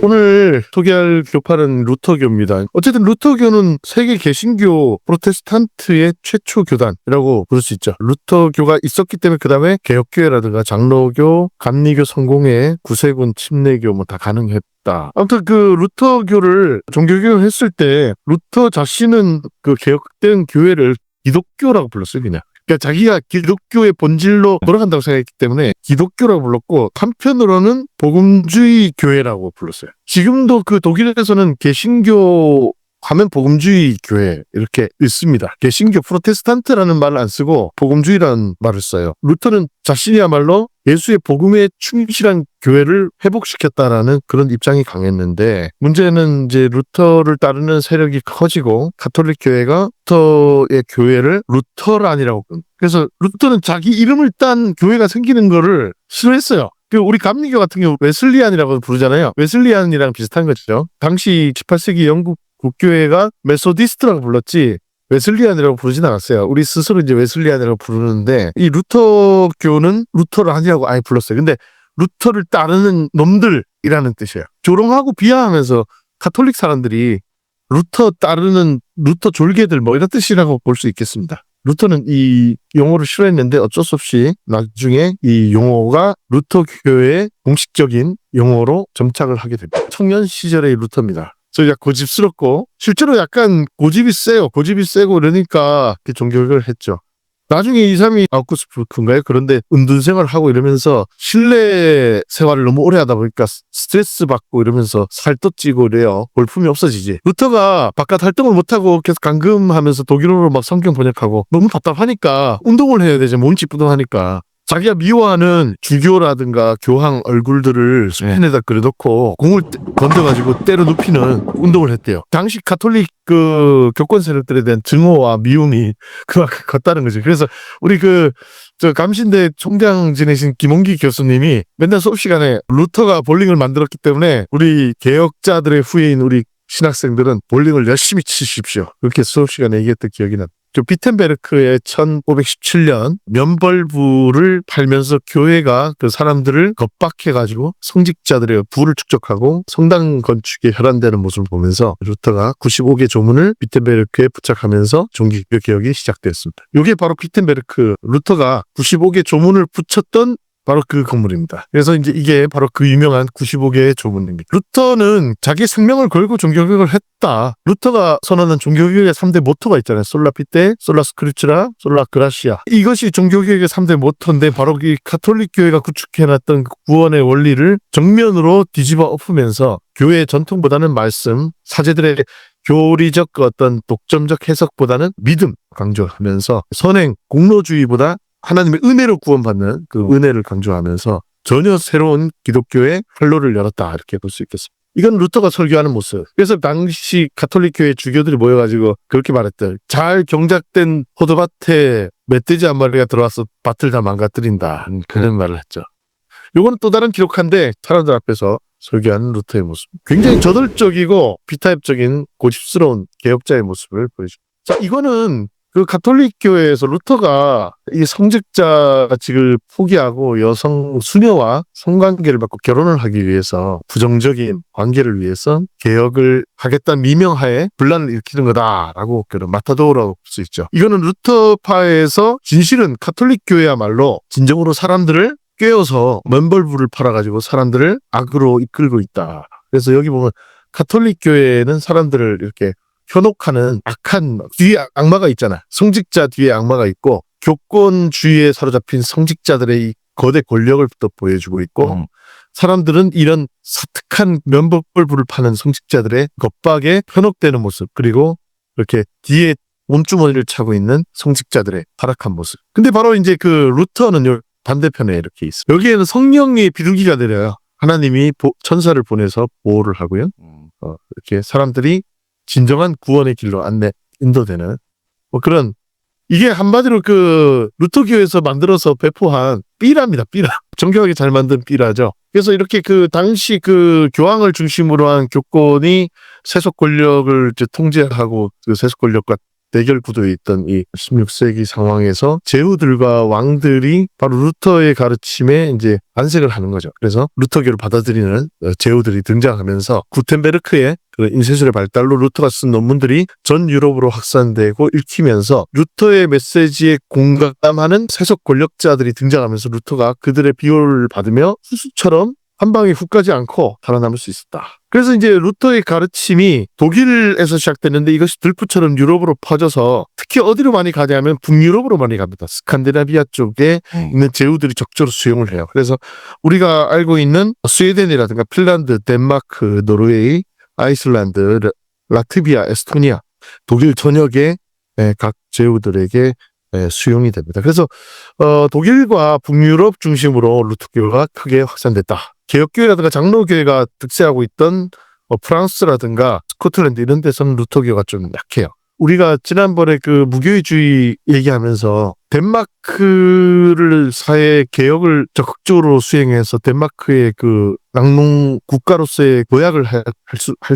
오늘 소개할 교파는 루터교입니다. 어쨌든 루터교는 세계 개신교 프로테스탄트의 최초 교단이라고 부를 수 있죠. 루터교가 있었기 때문에 그 다음에 개혁교회라든가 장로교, 감리교, 성공회, 구세군, 침례교 뭐 다 가능했다. 아무튼 그 루터교를 종교개혁을 했을 때 루터 자신은 그 개혁된 교회를 기독교라고 불렀어요, 그냥. 그러니까 자기가 기독교의 본질로 돌아간다고 생각했기 때문에 기독교라고 불렀고, 한편으로는 복음주의 교회라고 불렀어요. 지금도 그 독일에서는 개신교 하면 복음주의 교회 이렇게 있습니다. 개신교 프로테스탄트라는 말을 안 쓰고 복음주의라는 말을 써요. 루터는 자신이야말로 예수의 복음에 충실한 교회를 회복시켰다라는 그런 입장이 강했는데, 문제는 이제 루터를 따르는 세력이 커지고 가톨릭 교회가 루터의 교회를 루터란이라고, 그래서 루터는 자기 이름을 딴 교회가 생기는 거를 싫어했어요. 그 우리 감리교 같은 경우 웨슬리안이라고 부르잖아요. 웨슬리안이랑 비슷한 거죠. 당시 18세기 영국 국교회가 메소디스트라고 불렀지 웨슬리안이라고 부르진 않았어요. 우리 스스로 이제 웨슬리안이라고 부르는데, 이 루터교는 루터란이라고 아예 불렀어요. 근데 루터를 따르는 놈들이라는 뜻이에요. 조롱하고 비하하면서 가톨릭 사람들이 루터 따르는 루터 졸개들 뭐 이런 뜻이라고 볼 수 있겠습니다. 루터는 이 용어를 싫어했는데 어쩔 수 없이 나중에 이 용어가 루터교의 공식적인 용어로 점착을 하게 됩니다. 청년 시절의 루터입니다. 저 약간 고집스럽고, 실제로 약간 고집이 세고 이러니까 종교개혁을 했죠. 나중에 이 사람이 아우구스부르크인가요? 그런데 은둔생활을 하고 이러면서 실내 생활을 너무 오래 하다 보니까 스트레스 받고 이러면서 살도 찌고 이래요. 볼품이 없어지지. 루터가 바깥 활동을 못하고 계속 감금하면서 독일어로 막 성경 번역하고 너무 답답하니까 운동을 해야 되죠. 몸이 찌뿌둥하니까. 자기가 미워하는 주교라든가 교황 얼굴들을 스펜에다 그려놓고 공을 던져가지고 때려 눕히는 운동을 했대요. 당시 가톨릭 그 교권 세력들에 대한 증오와 미움이 그만큼 컸다는 거죠. 그래서 우리 저 감신대 총장 지내신 김홍기 교수님이 맨날 수업 시간에 루터가 볼링을 만들었기 때문에 우리 개혁자들의 후예인 우리 신학생들은 볼링을 열심히 치십시오, 그렇게 수업 시간에 얘기했던 기억이 납니다. 비텐베르크의 1517년 면벌부를 팔면서 교회가 그 사람들을 겁박해가지고 성직자들의 부를 축적하고 성당 건축에 혈안되는 모습을 보면서 루터가 95개 조문을 비텐베르크에 부착하면서 종교개혁이 개혁이 시작되었습니다. 이게 바로 비텐베르크, 루터가 95개 조문을 붙였던 바로 그 건물입니다. 그래서 이제 이게 바로 그 유명한 95개의 조문입니다. 루터는 자기 생명을 걸고 종교개혁을 했다. 루터가 선언한 종교개혁의 3대 모토가 있잖아요. 솔라 피테, 솔라 스크리추라, 솔라 그라시아. 이것이 종교개혁의 3대 모토인데, 바로 이 가톨릭 교회가 구축해놨던 그 구원의 원리를 정면으로 뒤집어 엎으면서 교회의 전통보다는 말씀, 사제들의 교리적 어떤 독점적 해석보다는 믿음 강조하면서 선행, 공로주의보다 하나님의 은혜로 구원받는 그 은혜를 강조하면서 전혀 새로운 기독교의 활로를 열었다, 이렇게 볼 수 있겠습니다. 이건 루터가 설교하는 모습. 그래서 당시 가톨릭 교회 주교들이 모여가지고 그렇게 말했대요. 잘 경작된 포도밭에 멧돼지 한 마리가 들어와서 밭을 다 망가뜨린다, 그런 말을 했죠. 요거는 또 다른 기록한데 사람들 앞에서 설교하는 루터의 모습. 굉장히 저돌적이고 비타협적인 고집스러운 개혁자의 모습을 보여줍니다. 자, 이거는 그 가톨릭 교회에서 루터가 이 성직자직을 포기하고 여성 수녀와 성관계를 받고 결혼을 하기 위해서, 부정적인 관계를 위해서 개혁을 하겠다는 미명하에 분란을 일으키는 거다라고 그런 마타도라고 볼 수 있죠. 이거는 루터파에서 진실은 가톨릭 교회야말로 진정으로 사람들을 꿰어서 면벌부를 팔아가지고 사람들을 악으로 이끌고 있다. 그래서 여기 보면 가톨릭 교회는 사람들을 이렇게 현혹하는 악한 뒤에 악마가 있잖아. 성직자 뒤에 악마가 있고, 교권주의에 사로잡힌 성직자들의 이 거대 권력을 또 보여주고 있고, 사람들은 이런 사특한 면벌부를 파는 성직자들의 겁박에 현혹되는 모습, 그리고 이렇게 뒤에 몸주머니를 차고 있는 성직자들의 타락한 모습. 근데 바로 이제 그 루터는 요 반대편에 이렇게 있어. 여기에는 성령이 비둘기가 내려요. 하나님이 천사를 보내서 보호를 하고요. 이렇게 사람들이 진정한 구원의 길로 인도되는 뭐 그런, 이게 한마디로 그 루터교에서 만들어서 배포한 삐라입니다. 삐라. 정교하게 잘 만든 삐라죠. 그래서 이렇게 그 당시 그 교황을 중심으로 한 교권이 세속 권력을 이제 통제하고 그 세속 권력과 대결 구도에 있던 이 16세기 상황에서 제후들과 왕들이 바로 루터의 가르침에 이제 안색을 하는 거죠. 그래서 루터교를 받아들이는 제후들이 등장하면서 구텐베르크의 그 인쇄술의 발달로 루터가 쓴 논문들이 전 유럽으로 확산되고 읽히면서 루터의 메시지에 공감하는 세속 권력자들이 등장하면서 루터가 그들의 비호를 받으며 수수처럼 한 방에 훅 가지 않고 살아남을 수 있었다. 그래서 이제 루터의 가르침이 독일에서 시작됐는데 이것이 들불처럼 유럽으로 퍼져서 특히 어디로 많이 가냐면 북유럽으로 많이 갑니다. 스칸디나비아 쪽에 있는 제후들이 적절히 수용을 해요. 그래서 우리가 알고 있는 스웨덴이라든가 핀란드, 덴마크, 노르웨이, 아이슬란드, 라트비아, 에스토니아, 독일 전역의 각 제후들에게 수용이 됩니다. 그래서 독일과 북유럽 중심으로 루터교가 크게 확산됐다. 개혁교회라든가 장로교회가 득세하고 있던 프랑스라든가 스코틀랜드 이런 데서는 루터교가 좀 약해요. 우리가 지난번에 그 무교회주의 얘기하면서 덴마크를 사회 개혁을 적극적으로 수행해서 덴마크의 그 낙농 국가로서의 도약을 할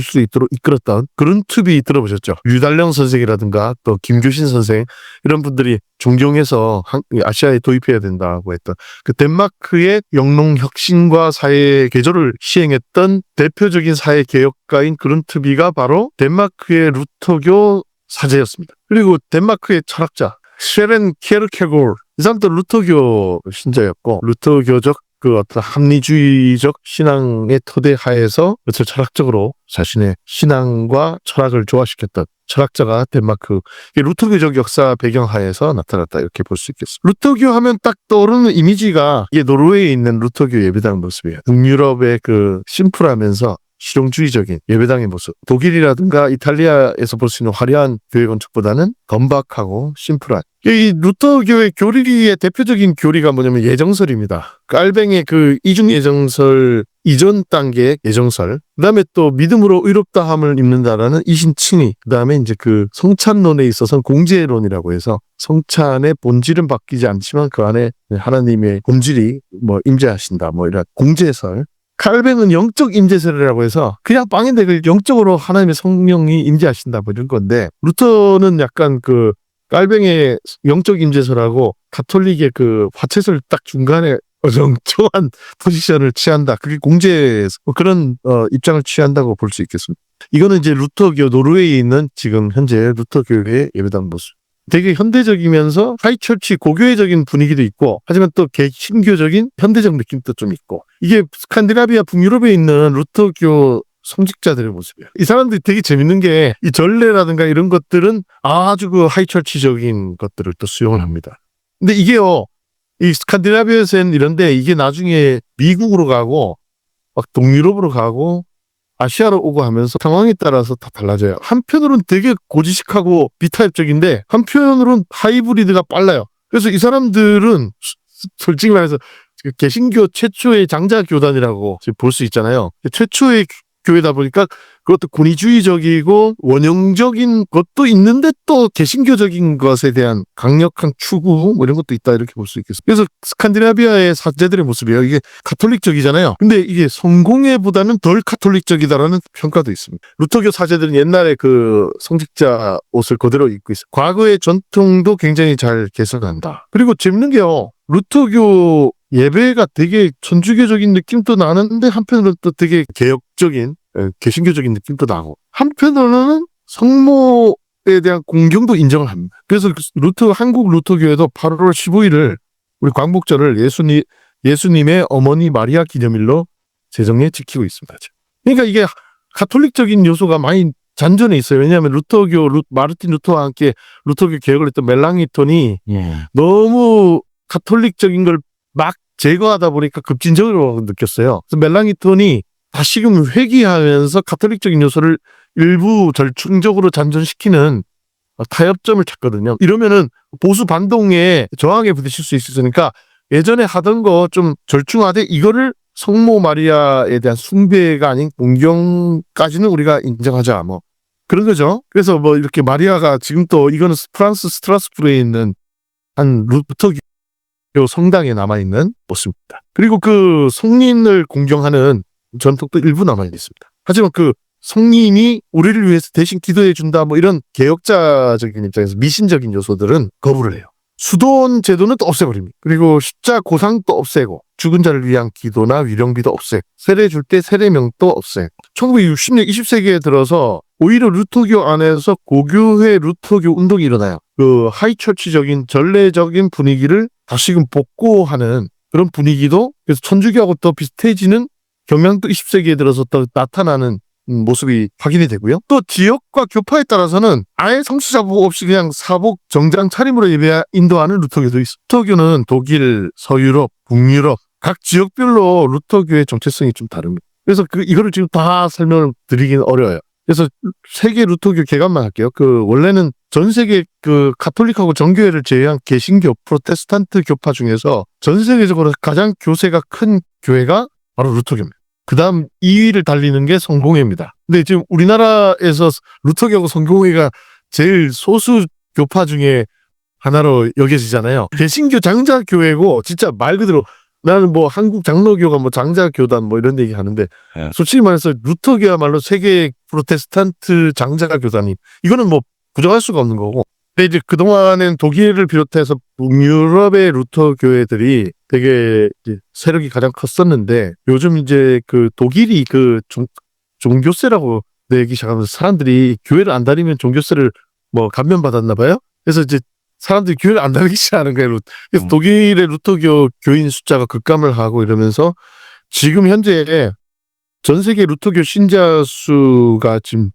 수 있도록 이끌었던 그런 팁이 들어보셨죠? 유달령 선생이라든가 또 김교신 선생 이런 분들이 존경해서 아시아에 도입해야 된다고 했던 그 덴마크의 영농 혁신과 사회 개조를 시행했던 대표적인 사회 개혁가인 그룬트비가 바로 덴마크의 루터교 사제였습니다. 그리고 덴마크의 철학자 쉐렌 키에르케고르 이 사람도 루터교 신자였고 루터교적 그 어떤 합리주의적 신앙의 토대 하에서 그것을 철학적으로 자신의 신앙과 철학을 조화시켰던 철학자가 덴마크 루터교적 역사 배경 하에서 나타났다 이렇게 볼 수 있겠습니다. 루터교 하면 딱 떠오르는 이미지가 이게 노르웨이에 있는 루터교 예배당 모습이에요. 북유럽의 그 심플하면서 실용주의적인 예배당의 모습. 독일이라든가 이탈리아에서 볼 수 있는 화려한 교회 건축보다는 건박하고 심플한. 이 루터교의 교리의 대표적인 교리가 뭐냐면 예정설입니다. 깔뱅의 그 이중 예정설 이전 단계의 예정설. 그다음에 또 믿음으로 의롭다함을 입는다라는 이신칭의. 그다음에 이제 그 성찬론에 있어서는 공제론이라고 해서 성찬의 본질은 바뀌지 않지만 그 안에 하나님의 본질이 뭐 임재하신다. 뭐 이런 공제설. 칼뱅은 영적 임재설이라고 해서 그냥 빵인데 그 영적으로 하나님의 성령이 임재하신다 뭐 이런 건데 루터는 약간 그 칼뱅의 영적 임재설하고 가톨릭의 그 화채설 딱 중간에 어정쩡한 포지션을 취한다. 그게 공제 그런 입장을 취한다고 볼 수 있겠습니다. 이거는 이제 루터교 노르웨이에 있는 지금 현재 루터교회의 예배당 모습. 되게 현대적이면서 하이처치 고교회적인 분위기도 있고 하지만 또 개신교적인 현대적 느낌도 좀 있고 이게 스칸디나비아 북유럽에 있는 루터교 성직자들의 모습이에요. 이 사람들이 되게 재밌는 게 이 전례라든가 이런 것들은 아주 그 하이처치적인 것들을 또 수용을 합니다. 근데 이게요 이 스칸디나비아에서는 이런데 이게 나중에 미국으로 가고 막 동유럽으로 가고 아시아로 오고 하면서 상황에 따라서 다 달라져요. 한편으로는 되게 고지식하고 비타입적인데 한편으로는 하이브리드가 빨라요. 그래서 이 사람들은 솔직히 말해서 개신교 최초의 장자 교단이라고 볼 수 있잖아요. 최초의 교회다 보니까 그것도 권위주의적이고 원형적인 것도 있는데 또 개신교적인 것에 대한 강력한 추구 뭐 이런 것도 있다 이렇게 볼 수 있겠습니다. 그래서 스칸디나비아의 사제들의 모습이에요. 이게 가톨릭적이잖아요. 근데 이게 성공회보다는 덜 가톨릭적이다라는 평가도 있습니다. 루터교 사제들은 옛날에 그 성직자 옷을 그대로 입고 있어요. 과거의 전통도 굉장히 잘 개선한다. 그리고 재밌는 게요. 루터교 예배가 되게 천주교적인 느낌도 나는데 한편으로는 또 되게 개혁적인 개신교적인 느낌도 나고 한편으로는 성모에 대한 공경도 인정을 합니다. 그래서 한국 루터교회도 8월 15일을 우리 광복절을 예수님의 어머니 마리아 기념일로 제정해 지키고 있습니다. 그러니까 이게 가톨릭적인 요소가 많이 잔존해 있어요. 왜냐하면 마르틴 루터와 함께 루터교 개혁을 했던 멜랑이톤이 너무 가톨릭적인 걸 막 제거하다 보니까 급진적으로 느꼈어요. 그래서 멜랑이톤이 다시금 회귀하면서 가톨릭적인 요소를 일부 절충적으로 잔존시키는 타협점을 찾거든요. 이러면은 보수 반동에 저항에 부딪힐 수 있으니까 예전에 하던 거 좀 절충하되 이거를 성모 마리아에 대한 숭배가 아닌 공경까지는 우리가 인정하자 뭐 그런 거죠. 그래서 뭐 이렇게 마리아가 지금 또 이거는 프랑스 스트라스부르에 있는 한 루터교 성당에 남아있는 모습입니다. 그리고 그 성린을 공경하는 전통도 일부 남아있습니다. 하지만 그 성인이 우리를 위해서 대신 기도해 준다 뭐 이런 개혁자적인 입장에서 미신적인 요소들은 거부를 해요. 수돈 제도는 또 없애버립니다. 그리고 십자 고상도 없애고 죽은 자를 위한 기도나 위령비도 없애고 세례 줄 때 세례명도 없애고 1960년 20세기에 들어서 오히려 루터교 안에서 고교회 루터교 운동이 일어나요. 그 하이처치적인 전례적인 분위기를 다시금 복고하는 그런 분위기도 그래서 천주교하고 또 비슷해지는 경향도 20세기에 들어서 또 나타나는 모습이 확인이 되고요. 또 지역과 교파에 따라서는 아예 성수자복 없이 그냥 사복 정장 차림으로 예배 인도하는 루터교도 있어요. 루터교는 독일, 서유럽, 북유럽 각 지역별로 루터교의 정체성이 좀 다릅니다. 그래서 이거를 지금 다 설명을 드리긴 어려워요. 그래서 세계 루터교 개관만 할게요. 원래는 전 세계 가톨릭하고 정교회를 제외한 개신교, 프로테스탄트 교파 중에서 전 세계적으로 가장 교세가 큰 교회가 바로 루터교입니다. 그 다음 2위를 달리는 게 성공회입니다. 근데 지금 우리나라에서 루터교하고 성공회가 제일 소수 교파 중에 하나로 여겨지잖아요. 개신교 장자교회고 진짜 말 그대로 나는 뭐 한국 장로교가 뭐 장자교단 뭐 이런 얘기 하는데 솔직히 말해서 루터교야말로 세계 프로테스탄트 장자교단이 이거는 뭐 부정할 수가 없는 거고. 근데 이제 그동안엔 독일을 비롯해서 북유럽의 루터 교회들이 되게 이제 세력이 가장 컸었는데 요즘 이제 독일이 종교세라고 내기 시작하면서 사람들이 교회를 안 다니면 종교세를 뭐 감면받았나 봐요. 그래서 이제 사람들이 교회를 안 다니기 시작하는 거예요. 그래서 독일의 루터교 교인 숫자가 급감을 하고 이러면서 지금 현재 전 세계 루터교 신자 수가 지금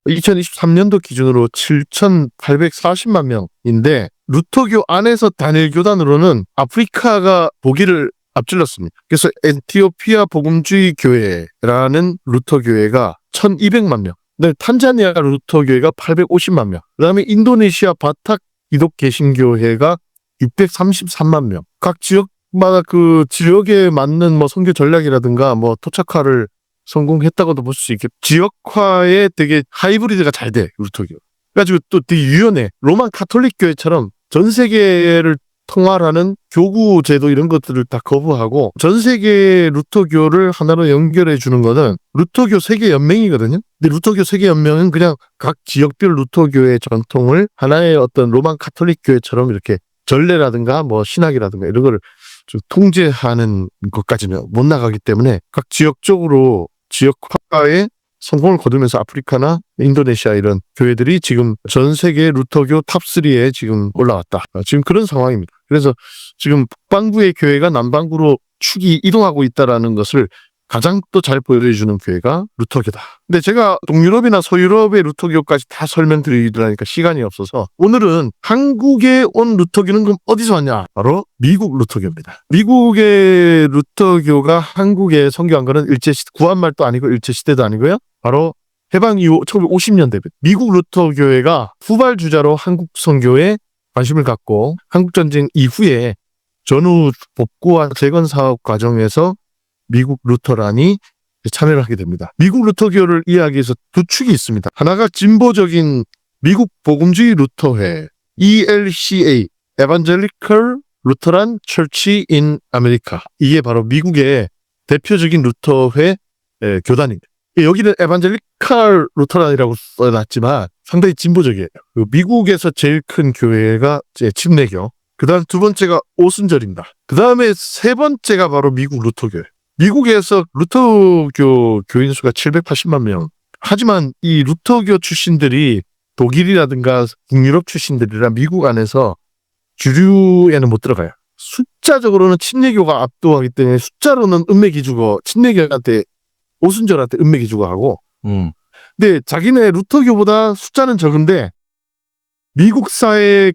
2023년도 기준으로 7,840만 명인데 루터교 안에서 단일 교단으로는 아프리카가 독일을 앞질렀습니다. 그래서 에티오피아 복음주의 교회라는 루터 교회가 1,200만 명, 네, 탄자니아 루터 교회가 850만 명, 그다음에 인도네시아 바탁 기독 개신교회가 633만 명. 각 지역마다 지역에 맞는 뭐 선교 전략이라든가 뭐 토착화를 성공했다고도 볼 수 있게 지역화에 되게 하이브리드가 잘 돼, 루터교. 그래가지고 또 되게 유연해. 로만 카톨릭 교회처럼 전 세계를 통할하는 교구 제도 이런 것들을 다 거부하고 전 세계 루터교를 하나로 연결해 주는 거는 루터교 세계 연맹이거든요. 근데 루터교 세계 연맹은 그냥 각 지역별 루터교의 전통을 하나의 어떤 로만 카톨릭 교회처럼 이렇게 전례라든가 뭐 신학이라든가 이런 거를 좀 통제하는 것까지는 못 나가기 때문에 각 지역적으로 지역화에 성공을 거두면서 아프리카나 인도네시아 이런 교회들이 지금 전 세계 루터교 탑3에 지금 올라왔다. 지금 그런 상황입니다. 그래서 지금 북반구의 교회가 남반구로 축이 이동하고 있다는 것을 가장 또 잘 보여주는 교회가 루터교다. 근데 제가 동유럽이나 서유럽의 루터교까지 다 설명드리려니까 시간이 없어서 오늘은 한국에 온 루터교는 그럼 어디서 왔냐? 바로 미국 루터교입니다. 미국의 루터교가 한국에 선교한 거는 일제시대, 구한말도 아니고 일제시대도 아니고요. 바로 해방 이후 1950년대 미국 루터교회가 후발주자로 한국 선교에 관심을 갖고 한국전쟁 이후에 전후 복구와 재건 사업 과정에서 미국 루터란이 참여를 하게 됩니다. 미국 루터교를 이해하기 위해서 두 축이 있습니다. 하나가 진보적인 미국 복음주의 루터회 ELCA Evangelical Lutheran Church in America. 이게 바로 미국의 대표적인 루터회 교단입니다. 여기는 에반젤리칼 루터란이라고 써놨지만 상당히 진보적이에요. 미국에서 제일 큰 교회가 침례교. 그 다음 두 번째가 오순절입니다. 그 다음에 세 번째가 바로 미국 루터교예요. 미국에서 루터교 교인 수가 780만 명. 하지만 이 루터교 출신들이 독일이라든가 북유럽 출신들이라 미국 안에서 주류에는 못 들어가요. 숫자적으로는 침례교가 압도하기 때문에 숫자로는 은맥이 주고 침례교한테 오순절한테 은맥이 주고 하고 근데 자기네 루터교보다 숫자는 적은데 미국 사회의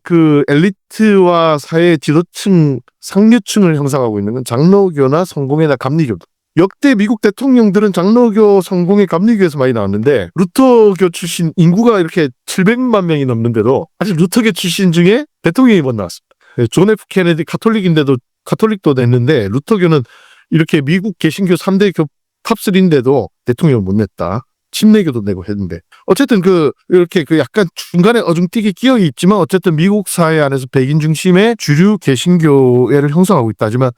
엘리트와 사회 지도층, 상류층을 형성하고 있는 건 장로교나 성공회나 감리교다. 역대 미국 대통령들은 장로교, 성공회, 감리교에서 많이 나왔는데 루터교 출신 인구가 이렇게 700만 명이 넘는데도 아직 루터교 출신 중에 대통령이 못 나왔습니다. 존 F 케네디 카톨릭인데도 카톨릭도 냈는데 루터교는 이렇게 미국 개신교 3대 교 탑3인데도 대통령을 못 냈다. 침례교도 내고 했는데 어쨌든 이렇게 약간 중간에 어중뛰게 끼어 있지만 어쨌든 미국 사회 안에서 백인 중심의 주류 개신교회를 형성하고 있다. 하지만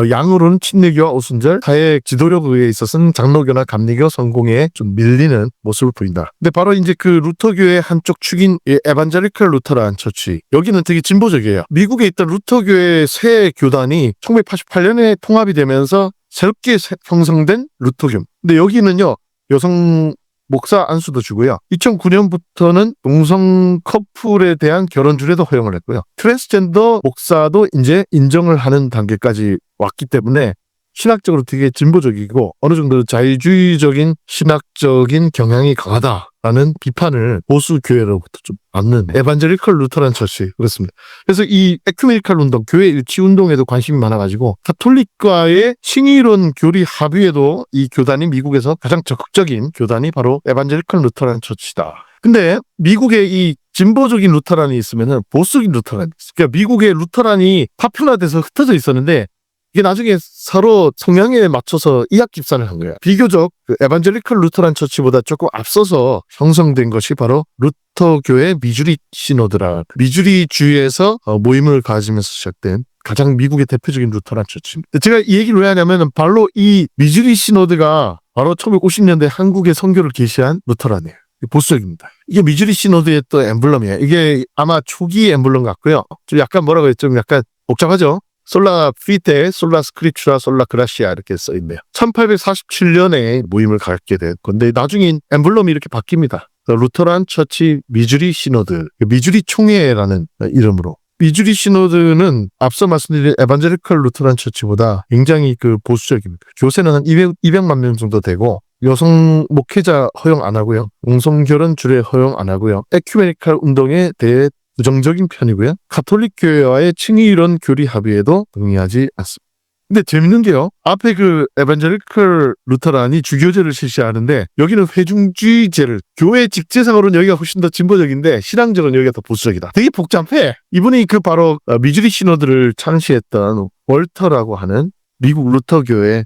양으로는 침례교와 오순절, 사회 지도력에 있어서는 장로교나 감리교, 성공회에 좀 밀리는 모습을 보인다. 근데 바로 이제 그 루터교의 한쪽 축인 에반젤리컬 루터란 처치, 여기는 되게 진보적이에요. 미국에 있던 루터교의 새 교단이 1988년에 통합이 되면서 새롭게 형성된 루터교. 근데 여기는요, 여성 목사 안수도 주고요. 2009년부터는 동성 커플에 대한 결혼 주례도 허용을 했고요. 트랜스젠더 목사도 이제 인정을 하는 단계까지 왔기 때문에 신학적으로 되게 진보적이고 어느 정도 자유주의적인 신학적인 경향이 강하다라는 비판을 보수 교회로부터 좀 받는 에반젤리컬 루터란 처치 그렇습니다. 그래서 이 에큐메니컬 운동, 교회 일치 운동에도 관심이 많아가지고 가톨릭과의 신의론 교리 합의에도 이 교단이 미국에서 가장 적극적인 교단이 바로 에반젤리컬 루터란 처치다. 근데 미국에 이 진보적인 루터란이 있으면은 보수적인 루터란이 있어요. 그러니까 미국의 루터란이 파편화돼서 흩어져 있었는데 이게 나중에 서로 성향에 맞춰서 이학 집산을 한 거야. 비교적 에반젤리컬 루터란 처치보다 조금 앞서서 형성된 것이 바로 루터교의 미주리 시노드라. 미주리주의에서 모임을 가지면서 시작된 가장 미국의 대표적인 루터란 처치입니다. 제가 이 얘기를 왜 하냐면 바로 이 미주리 시노드가 바로 1950년대 한국의 선교를 계시한 루터란이에요. 보수적입니다. 이게 미주리 시노드의 또 엠블럼이에요. 이게 아마 초기 엠블럼 같고요. 좀 약간 뭐라고 해요? 좀 약간 복잡하죠? 솔라 프리테, 솔라 스크립추라, 솔라 그라시아 이렇게 써있네요. 1847년에 모임을 갖게 된 건데 나중에 엠블럼이 이렇게 바뀝니다. 루터란 처치 미주리 시노드, 미주리 총회라는 이름으로. 미주리 시노드는 앞서 말씀드린 에반젤리컬 루터란 처치보다 굉장히 보수적입니다. 교세는 한 200만 명 정도 되고 여성 목회자 허용 안 하고요. 동성결혼 주례 허용 안 하고요. 에큐메니컬 운동에 대해 부정적인 편이고요. 가톨릭 교회와의 칭의이론 교리 합의에도 동의하지 않습니다. 근데 재밌는 게요. 앞에 에반젤리컬 루터란이 주교제를 실시하는데 여기는 회중주의제를, 교회 직제상으로는 여기가 훨씬 더 진보적인데 신앙적으로는 여기가 더 보수적이다. 되게 복잡해. 이분이 바로 미주리 시노드를 창시했던 월터라고 하는 미국 루터교의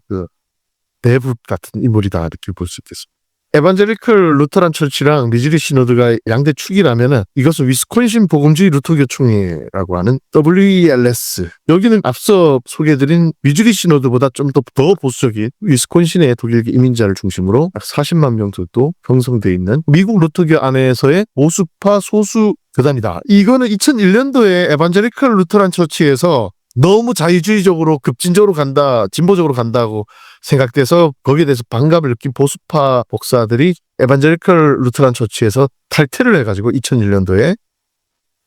대부 같은 인물이다 이렇게 볼 수 있겠습니다. 에반젤리컬 루터란 처치랑 미주리 시노드가 양대 축이라면은 이것은 위스콘신 복음주의 루터교 총회라고 하는 WELS. 여기는 앞서 소개해드린 미주리 시노드보다 좀 더 보수적인 위스콘신의 독일 이민자를 중심으로 40만 명 정도 형성되어 있는 미국 루터교 안에서의 보수파 소수 교단이다. 이거는 2001년도에 에반젤리컬 루터란 처치에서 너무 자유주의적으로 급진적으로 간다, 진보적으로 간다고 생각돼서 거기에 대해서 반감을 느낀 보수파 목사들이 에반젤리컬 루터란 처치에서 탈퇴를 해가지고 2001년도에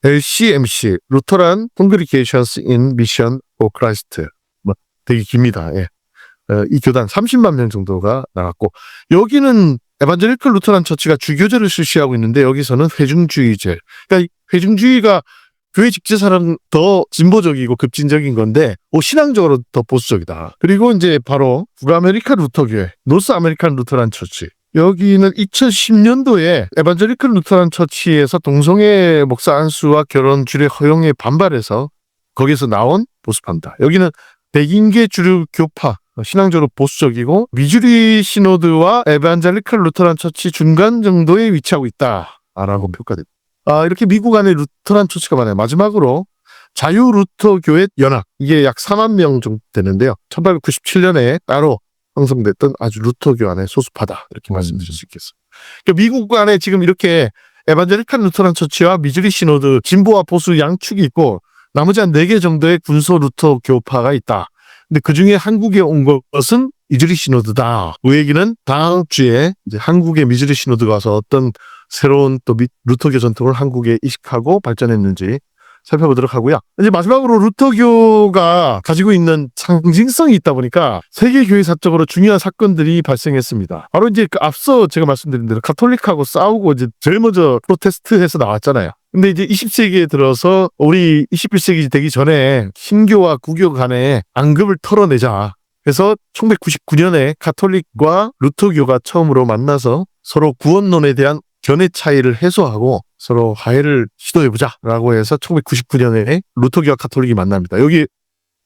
LCMC, 루터란 Congregations in Mission for Christ, 되게 깁니다. 예. 이 교단 30만 명 정도가 나갔고 여기는 에반젤리컬 루터란 처치가 주교제를 실시하고 있는데 여기서는 회중주의제. 그러니까 회중주의가 교회 직제사는 더 진보적이고 급진적인 건데 신앙적으로 더 보수적이다. 그리고 이제 바로 북아메리카 루터교회, 노스 아메리칸 루터란 처치. 여기는 2010년도에 에반젤리컬 루터란 처치에서 동성애 목사 안수와 결혼 주례 허용에 반발해서 거기서 나온 보수파입니다. 여기는 백인계 주류 교파, 신앙적으로 보수적이고 미주리 시노드와 에반젤리컬 루터란 처치 중간 정도에 위치하고 있다라고 평가됩니다. 이렇게 미국 안에 루터란 처치가 많아요. 마지막으로 자유 루터교회 연합, 이게 약 4만 명 정도 되는데요. 1897년에 따로 형성됐던 아주 루터교 안의 소수파다 이렇게 말씀드릴 수 있겠어요. 그러니까 미국 안에 지금 이렇게 에반젤리컬 루터란 처치와 미주리 시노드, 진보와 보수 양축이 있고 나머지 한 4개 정도의 군소 루터 교파가 있다. 근데 그중에 한국에 온 것은 미주리 시노드다. 그 얘기는 다음 주에 이제 한국의 미주리 시노드가 와서 어떤 새로운 또 루터교 전통을 한국에 이식하고 발전했는지 살펴보도록 하고요. 이제 마지막으로 루터교가 가지고 있는 상징성이 있다 보니까 세계 교회사적으로 중요한 사건들이 발생했습니다. 바로 이제 앞서 제가 말씀드린 대로 가톨릭하고 싸우고 이제 제일 먼저 프로테스트해서 나왔잖아요. 근데 이제 20세기에 들어서 우리 21세기 되기 전에 신교와 구교 간의 앙금을 털어내자. 그래서 1999년에 가톨릭과 루터교가 처음으로 만나서 서로 구원론에 대한 견해 차이를 해소하고 서로 화해를 시도해보자라고 해서 1999년에 루터교와 가톨릭이 만납니다. 여기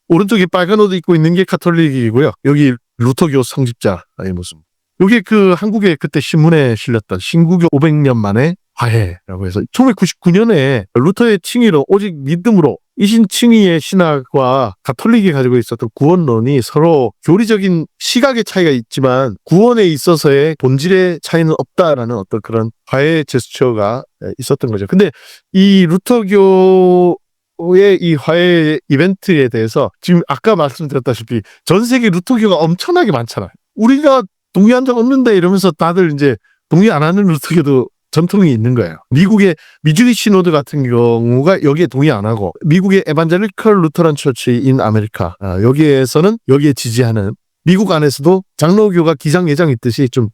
오른쪽에 빨간 옷 입고 있는 게 가톨릭이고요. 여기 루터교 성직자의 모습. 요게 그 한국의 그때 신문에 실렸던 신구교 500년 만에 화해라고 해서 1999년에 루터의 칭의로 오직 믿음으로 이신 칭의의 신학과 가톨릭이 가지고 있었던 구원론이 서로 교리적인 시각의 차이가 있지만 구원에 있어서의 본질의 차이는 없다라는 어떤 그런 화해 제스처가 있었던 거죠. 근데 이 루터교의 이 화해 이벤트에 대해서 지금 아까 말씀드렸다시피 전 세계 루터교가 엄청나게 많잖아요. 우리가 동의한 적 없는데 이러면서 다들 이제 동의 안 하는 루터교도 전통이 있는 거예요. 미국의 미주리 시노드 같은 경우가 여기에 동의 안 하고 미국의 에반젤리컬 루터란 처치인 아메리카 여기에서는 여기에 지지하는 미국 안에서도 장로교가 기장예장 있듯이 좀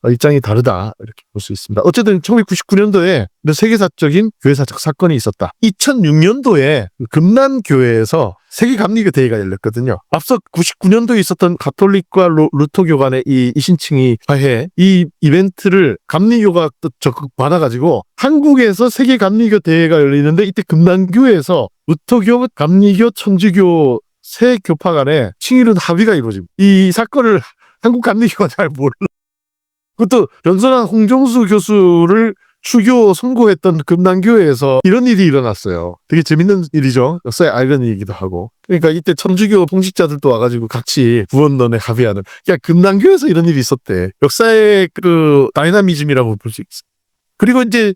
입장이 다르다 이렇게 볼 수 있습니다. 어쨌든 1999년도에 세계사적인 교회사적 사건이 있었다. 2006년도에 금난교회에서 세계감리교 대회가 열렸거든요. 앞서 99년도에 있었던 가톨릭과 루터교 간의 이 이신칭의 화해 이 이벤트를 감리교가 또 적극 받아가지고 한국에서 세계감리교 대회가 열리는데 이때 금난교회에서 루터교, 감리교, 천주교 세 교파 간에 칭의론 합의가 이루어집니다. 이 사건을 한국 감리교가 잘 몰라. 그것도 연선한 홍정수 교수를 추교 선고했던 금난교회에서 이런 일이 일어났어요. 되게 재밌는 일이죠. 역사의 아이러니이기도 하고. 그러니까 이때 천주교 봉식자들도 와가지고 같이 구원론에 합의하는. 그러니까 금난교회에서 이런 일이 있었대. 역사의 그 다이나미즘이라고 볼 수 있어요. 그리고 이제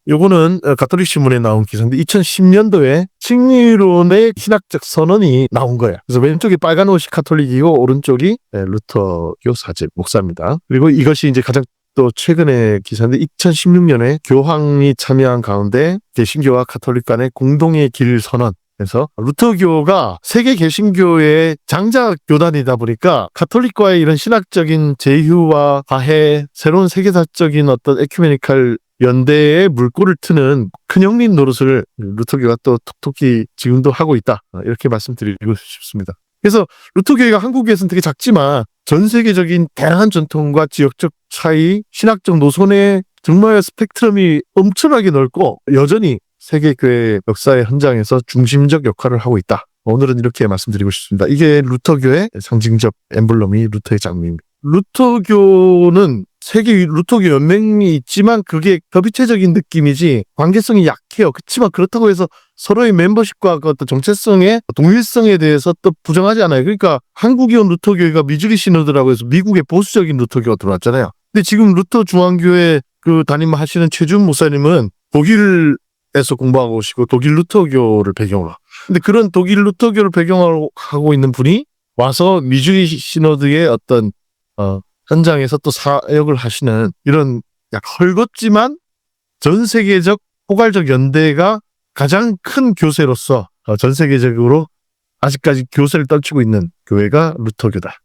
요거는 가톨릭 신문에 나온 기사인데 2010년도에 칭의론의 신학적 선언이 나온 거예요. 그래서 왼쪽이 빨간 옷이 가톨릭이고 오른쪽이 루터교 사제 목사입니다. 그리고 이것이 이제 가장 또 최근의 기사인데 2016년에 교황이 참여한 가운데 개신교와 가톨릭 간의 공동의 길 선언. 그래서 루터교가 세계 개신교의 장자 교단이다 보니까 가톨릭과의 이런 신학적인 제휴와 화해, 새로운 세계사적인 어떤 에큐메니칼 연대에 물꼬를 트는 큰형님 노릇을 루터교가 또 톡톡히 지금도 하고 있다. 이렇게 말씀드리고 싶습니다. 그래서 루터교회가 한국에서는 되게 작지만 전 세계적인 다양한 전통과 지역적 차이, 신학적 노선의 정말 스펙트럼이 엄청나게 넓고 여전히 세계교회 역사의 현장에서 중심적 역할을 하고 있다. 오늘은 이렇게 말씀드리고 싶습니다. 이게 루터교의 상징적 엠블럼이 루터의 장미입니다. 루터교는 세계 루터교 연맹이 있지만 그게 협의체적인 느낌이지 관계성이 약해요. 그렇지만 그렇다고 해서 서로의 멤버십과 그 어떤 정체성의 동일성에 대해서 또 부정하지 않아요. 그러니까 한국에 온 루터교회가 미주리 시노드라고 해서 미국의 보수적인 루터교가 들어왔잖아요. 근데 지금 루터 중앙교회 그 담임하시는 최준 목사님은 독일에서 공부하고 오시고 독일 루터교를 배경으로. 근데 그런 독일 루터교를 배경으로 하고 있는 분이 와서 미주리 시노드의 어떤 현장에서 또 사역을 하시는 이런 약 헐겁지만 전 세계적 포괄적 연대가 가장 큰 교세로서 전 세계적으로 아직까지 교세를 떨치고 있는 교회가 루터교다.